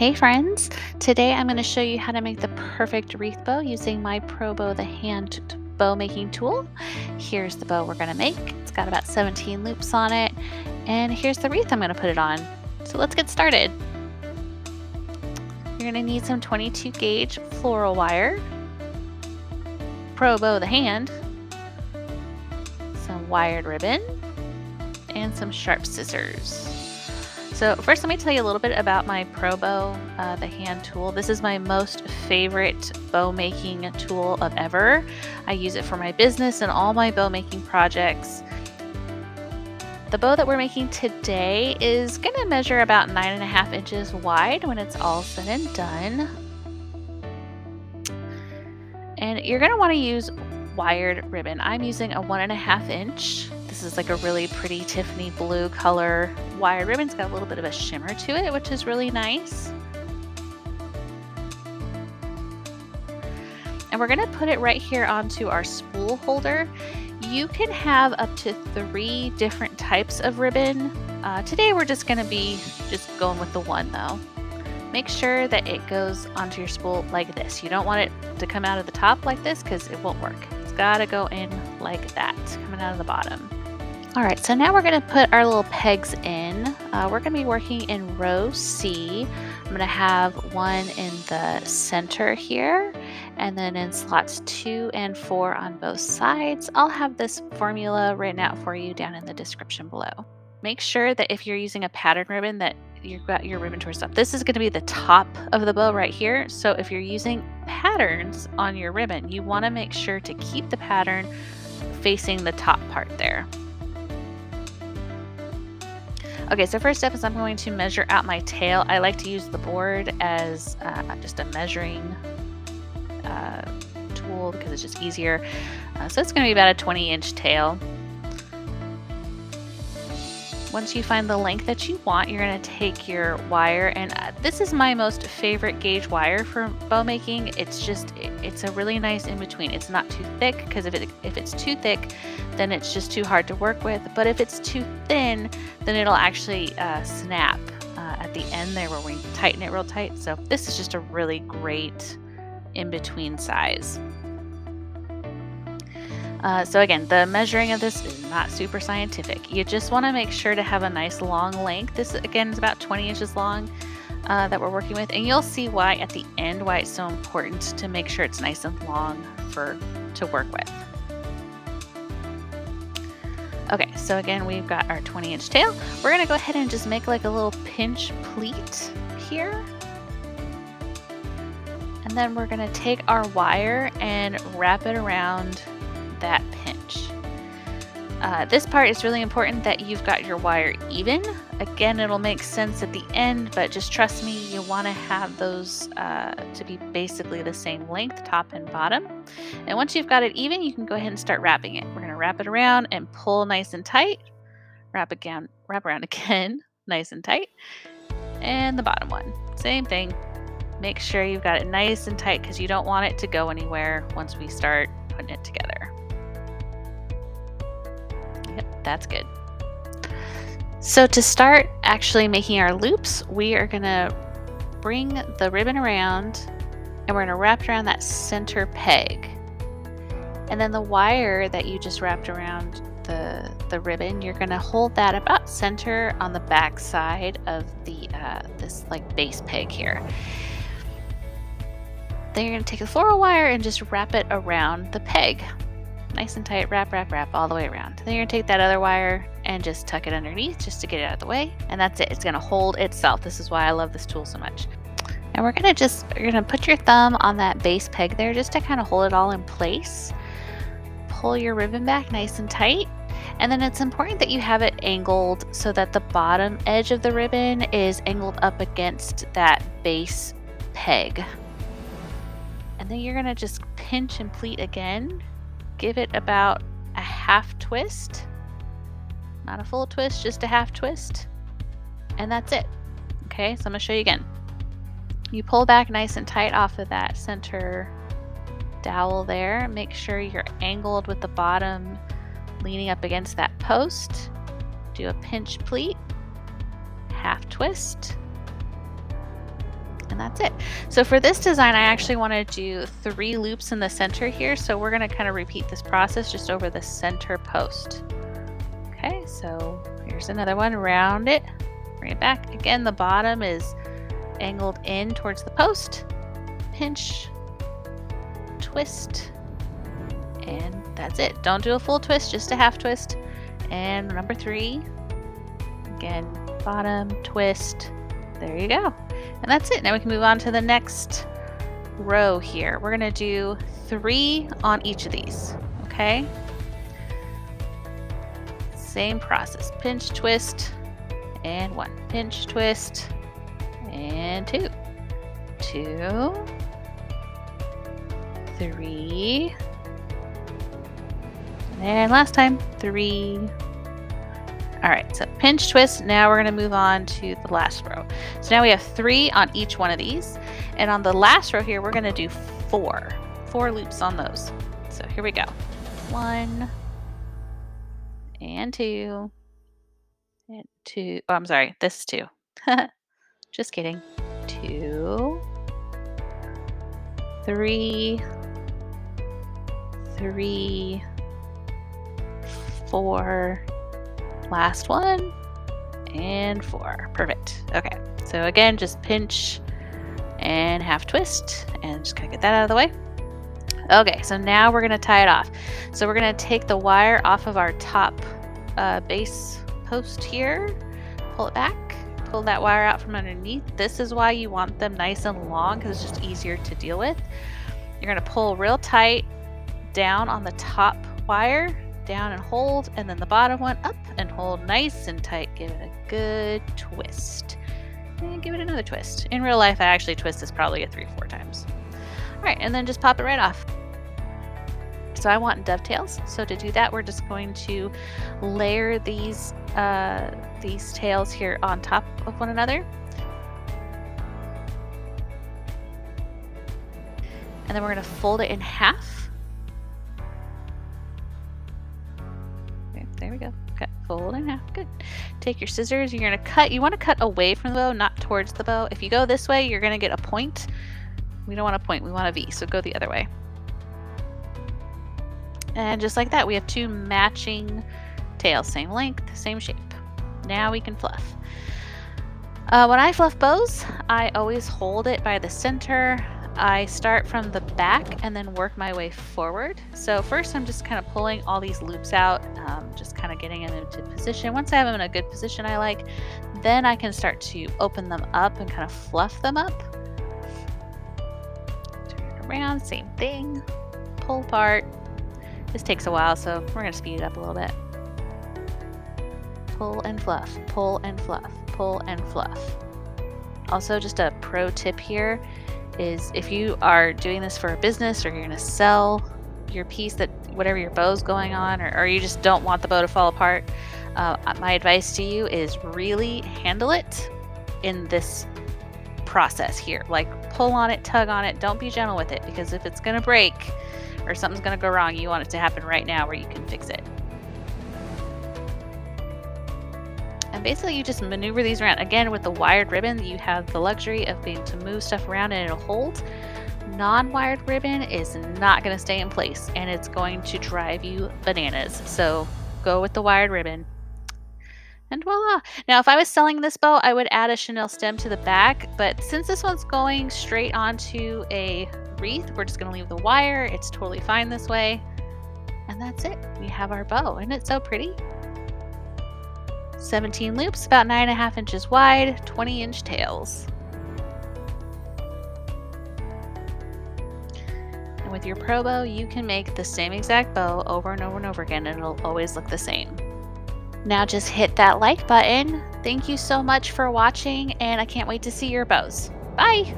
Hey friends, today I'm going to show you how to make the perfect wreath bow using my Pro Bow, the hand bow making tool. Here's the bow we're going to make. It's got about 17 loops on it, and here's the wreath I'm going to put it on. So let's get started. You're going to need some 22 gauge floral wire, Pro Bow, the hand, some wired ribbon, and some sharp scissors. So first, let me tell you a little bit about my Pro Bow, the hand tool. This is my most favorite bow making tool of ever. I use it for my business and all my bow making projects. The bow that we're making today is going to measure about 9.5 inches wide when it's all said and done. And you're going to want to use wired ribbon. I'm using a 1.5 inch. This is like a really pretty Tiffany blue color wired ribbon. It's got a little bit of a shimmer to it, which is really nice. And we're going to put it right here onto our spool holder. You can have up to 3 different types of ribbon. Today we're just going to be going with the one though. Make sure that it goes onto your spool like this. You don't want it to come out of the top like this because it won't work. It's got to go in like that, coming out of the bottom. All right, so now we're going to put our little pegs in. We're going to be working in row C. I'm going to have one in the center here, and then in slots 2 and 4 on both sides. I'll have this formula written out for you down in the description below. Make sure that if you're using a pattern ribbon that you've got your ribbon towards up. This is going to be the top of the bow right here. So if you're using patterns on your ribbon, you want to make sure to keep the pattern facing the top part there. Okay, so first step is I'm going to measure out my tail. I like to use the board as just a measuring tool because it's just easier. So it's going to be about a 20-inch tail. Once you find the length that you want, you're going to take your wire, and this is my most favorite gauge wire for bow making. It's a really nice in between. It's not too thick because if it's too thick, then it's just too hard to work with. But if it's too thin, then it'll actually snap at the end there where we tighten it real tight. So this is just a really great in between size. So again, the measuring of this is not super scientific. You just want to make sure to have a nice long length. This again is about 20 inches long that we're working with, and you'll see why at the end why it's so important to make sure it's nice and long to work with. Okay, so again we've got our 20-inch tail. We're gonna go ahead and just make like a little pinch pleat here. And then we're gonna take our wire and wrap it around that pinch. This part is really important that you've got your wire even. Again, it'll make sense at the end, but just trust me, you want to have those to be basically the same length, top and bottom. And once you've got it even, you can go ahead and start wrapping it. We're going to wrap it around and pull nice and tight. Wrap around again, nice and tight. And the bottom one, same thing. Make sure you've got it nice and tight because you don't want it to go anywhere once we start putting it together. Yep, that's good. So to start actually making our loops, we are going to bring the ribbon around and we're going to wrap it around that center peg. And then the wire that you just wrapped around the ribbon, you're going to hold that about center on the back side of the this like base peg here. Then you're going to take a floral wire and just wrap it around the peg. Nice and tight, wrap, wrap, wrap all the way around. Then you're going to take that other wire and just tuck it underneath just to get it out of the way. And that's it. It's going to hold itself. This is why I love this tool so much. And you're going to put your thumb on that base peg there just to kind of hold it all in place. Pull your ribbon back nice and tight. And then it's important that you have it angled so that the bottom edge of the ribbon is angled up against that base peg. And then you're going to just pinch and pleat again. Give it about a half twist. Not a full twist, just a half twist. And that's it. Okay, so I'm going to show you again. You pull back nice and tight off of that center dowel there. Make sure you're angled with the bottom leaning up against that post. Do a pinch pleat, half twist, And that's it. So for this design, I actually want to do 3 loops in the center here. So we're going to kind of repeat this process just over the center post. Okay, so here's another one. Round it, bring it back. Again, the bottom is angled in towards the post. Pinch, twist, and that's it. Don't do a full twist, just a half twist. And number 3, again, bottom, twist. There you go. And that's it. Now we can move on to the next row here. We're going to do 3 on each of these. Okay. Same process. Pinch, twist, and 1. Pinch, twist, and 2. 2, 3, and last time 3. All right, so pinch, twist. Now we're going to move on to the last row. So now we have 3 on each one of these. And on the last row here, we're going to do 4 loops on those. So here we go. 1 and 2 and 2. Oh, I'm sorry. This is 2. Just kidding. 2, 3, 3, 4. Last one, and 4. Perfect. Okay, so again, just pinch and half twist, and just kind of get that out of the way. Okay, so now we're going to tie it off. So we're going to take the wire off of our top base post here, pull it back, pull that wire out from underneath. This is why you want them nice and long, because it's just easier to deal with. You're going to pull real tight down on the top wire, down and hold, and then the bottom one up and hold nice and tight. Give it a good twist and give it another twist. In real life, I actually twist this probably 3-4 times. All right, and then just pop it right off. So I want dovetails. So to do that, we're just going to layer these tails here on top of one another. And then we're going to fold it in half. There we go. Cut, fold in half. Good. Take your scissors. You're going to cut. You want to cut away from the bow, not towards the bow. If you go this way, you're going to get a point. We don't want a point. We want a V. So go the other way. And just like that, we have 2 matching tails. Same length, same shape. Now we can fluff. When I fluff bows, I always hold it by the center. I start from the back and then work my way forward. So first I'm just kind of pulling all these loops out, just kind of getting them into position. Once I have them in a good position I like, then I can start to open them up and kind of fluff them up. Turn it around, same thing. Pull apart. This takes a while, so we're going to speed it up a little bit. Pull and fluff, pull and fluff, pull and fluff. Also, just a pro tip here is if you are doing this for a business or you're going to sell your piece, that whatever your bow's going on, or you just don't want the bow to fall apart, my advice to you is really handle it in this process here. Like pull on it, tug on it, don't be gentle with it, because if it's going to break or something's going to go wrong, you want it to happen right now where you can fix it. And basically you just maneuver these around. Again, with the wired ribbon, you have the luxury of being able to move stuff around and it'll hold. Non-wired ribbon is not going to stay in place and it's going to drive you bananas. So go with the wired ribbon. And voila. Now, if I was selling this bow, I would add a chenille stem to the back, but since this one's going straight onto a wreath, we're just going to leave the wire. It's totally fine this way. And that's it. We have our bow. Isn't it so pretty? 17 loops, about 9.5 inches wide, 20-inch tails. And with your pro bow, you can make the same exact bow over and over and over again, and it'll always look the same. Now just hit that like button. Thank you so much for watching, and I can't wait to see your bows. Bye!